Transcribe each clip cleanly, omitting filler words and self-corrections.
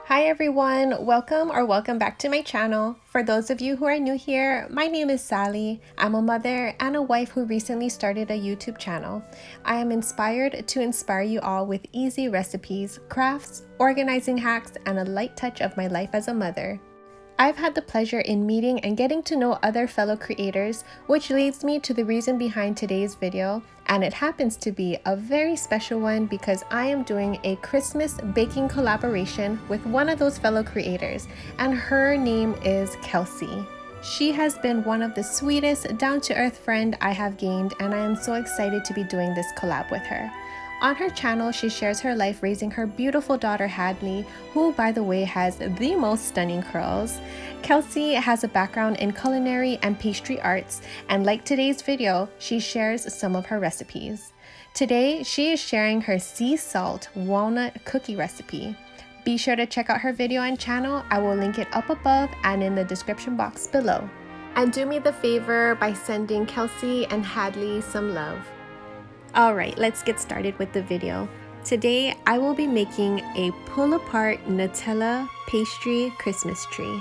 Hi everyone, welcome back to my channel. For those of you who are new here, my name is Sally. I'm a mother and a wife who recently started a YouTube channel. I am inspired to inspire you all with easy recipes, crafts, organizing hacks, and a light touch of my life as a mother. I've had the pleasure in meeting and getting to know other fellow creators, which leads me to the reason behind today's video, and it happens to be a very special one because I am doing a Christmas baking collaboration with one of those fellow creators, and her name is Kelsey. She has been one of the sweetest, down-to-earth friend I have gained, and I am so excited to be doing this collab with her. On her channel, she shares her life raising her beautiful daughter Hadley, who by the way has the most stunning curls. Kelsey has a background in culinary and pastry arts, and like today's video, she shares some of her recipes. Today, she is sharing her sea salt walnut cookie recipe. Be sure to check out her video and channel. I will link it up above and in the description box below. And do me the favor by sending Kelsey and Hadley some love. Alright, let's get started with the video. Today, I will be making a pull-apart Nutella pastry Christmas tree.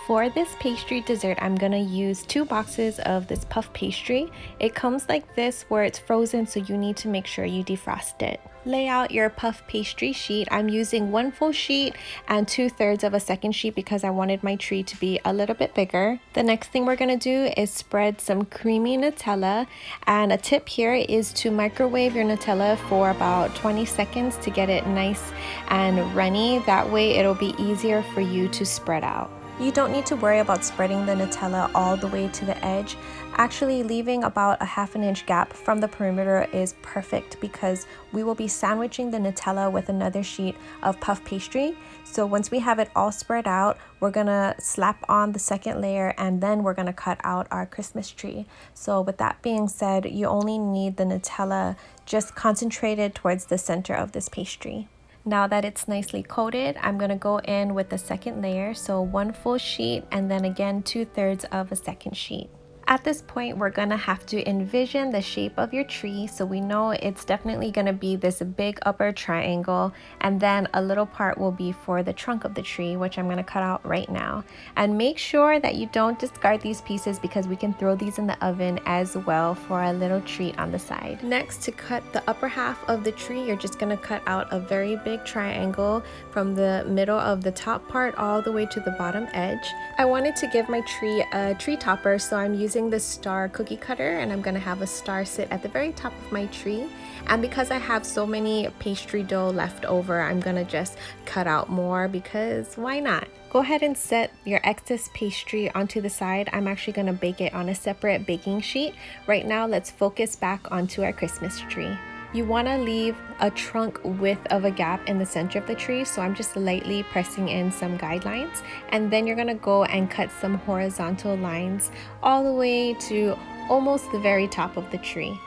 For this pastry dessert, I'm gonna use 2 boxes of this puff pastry. It comes like this where it's frozen, so you need to make sure you defrost it. Lay out your puff pastry sheet. I'm using 1 full sheet and 2/3 of a second sheet because I wanted my tree to be a little bit bigger. The next thing we're gonna do is spread some creamy Nutella, and a tip here is to microwave your Nutella for about 20 seconds to get it nice and runny. That way it'll be easier for you to spread out. You don't need to worry about spreading the Nutella all the way to the edge. Actually, leaving about a 1/2 inch gap from the perimeter is perfect because we will be sandwiching the Nutella with another sheet of puff pastry. So once we have it all spread out, we're gonna slap on the second layer and then we're gonna cut out our Christmas tree. So with that being said, you only need the Nutella just concentrated towards the center of this pastry. Now that it's nicely coated, I'm going to go in with the second layer, so 1 full sheet and then again 2/3 of a second sheet. At this point, we're going to have to envision the shape of your tree, so we know it's definitely going to be this big upper triangle, and then a little part will be for the trunk of the tree, which I'm going to cut out right now. And make sure that you don't discard these pieces because we can throw these in the oven as well for a little treat on the side. Next, to cut the upper half of the tree, you're just going to cut out a very big triangle from the middle of the top part all the way to the bottom edge. I wanted to give my tree a tree topper, so I'm using this star cookie cutter, and I'm gonna have a star sit at the very top of my tree. And because I have so many pastry dough left over, I'm gonna just cut out more because why not? Go ahead and set your excess pastry onto the side. I'm actually gonna bake it on a separate baking sheet. Right now, let's focus back onto our Christmas tree. You want to leave a trunk width of a gap in the center of the tree, so I'm just lightly pressing in some guidelines, and then you're going to go and cut some horizontal lines all the way to almost the very top of the tree.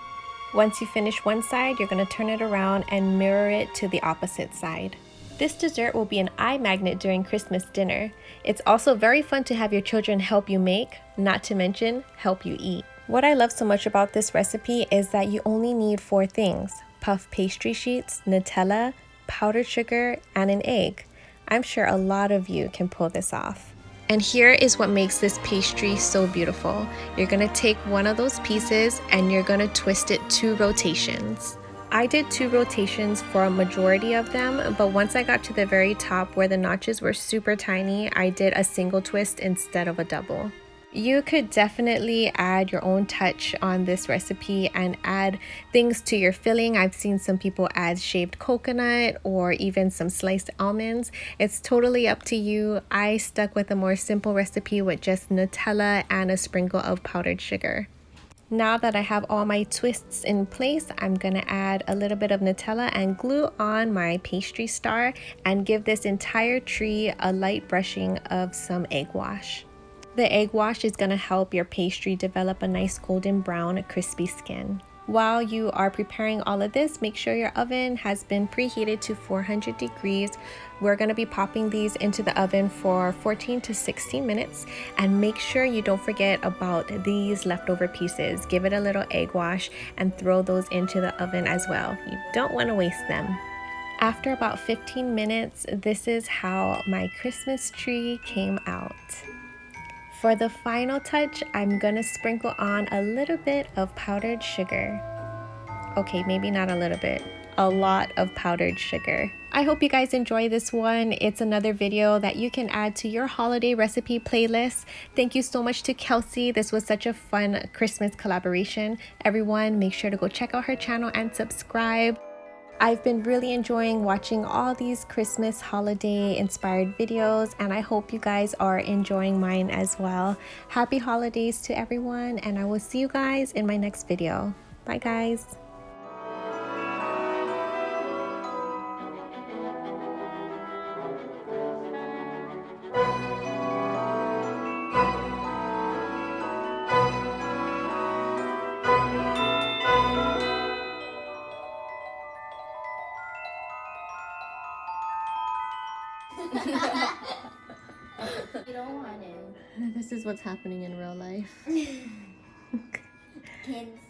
Once you finish one side, you're going to turn it around and mirror it to the opposite side. This dessert will be an eye magnet during Christmas dinner. It's also very fun to have your children help you make, not to mention help you eat. What I love so much about this recipe is that you only need 4 things: puff pastry sheets, Nutella, powdered sugar, and an egg. I'm sure a lot of you can pull this off. And here is what makes this pastry so beautiful. You're gonna take one of those pieces and you're gonna twist it 2 rotations. I did 2 rotations for a majority of them, but once I got to the very top where the notches were super tiny, I did a single twist instead of a double. You could definitely add your own touch on this recipe and add things to your filling. I've seen some people add shaved coconut or even some sliced almonds. It's totally up to you. I stuck with a more simple recipe with just Nutella and a sprinkle of powdered sugar. Now that I have all my twists in place, I'm gonna add a little bit of Nutella and glue on my pastry star and give this entire tree a light brushing of some egg wash. The egg wash is going to help your pastry develop a nice golden brown crispy skin. While you are preparing all of this, make sure your oven has been preheated to 400 degrees. We're going to be popping these into the oven for 14 to 16 minutes, and make sure you don't forget about these leftover pieces. Give it a little egg wash and throw those into the oven as well. You don't want to waste them. After about 15 minutes, this is how my Christmas tree came out. For the final touch, I'm gonna sprinkle on a little bit of powdered sugar. Okay, maybe not a little bit, a lot of powdered sugar. I hope you guys enjoy this one. It's another video that you can add to your holiday recipe playlist. Thank you so much to Kelsey. This was such a fun Christmas collaboration. Everyone, make sure to go check out her channel and subscribe. I've been really enjoying watching all these Christmas holiday inspired videos, and I hope you guys are enjoying mine as well. Happy holidays to everyone, and I will see you guys in my next video. Bye guys. You don't want it. This is what's happening in real life. Kids.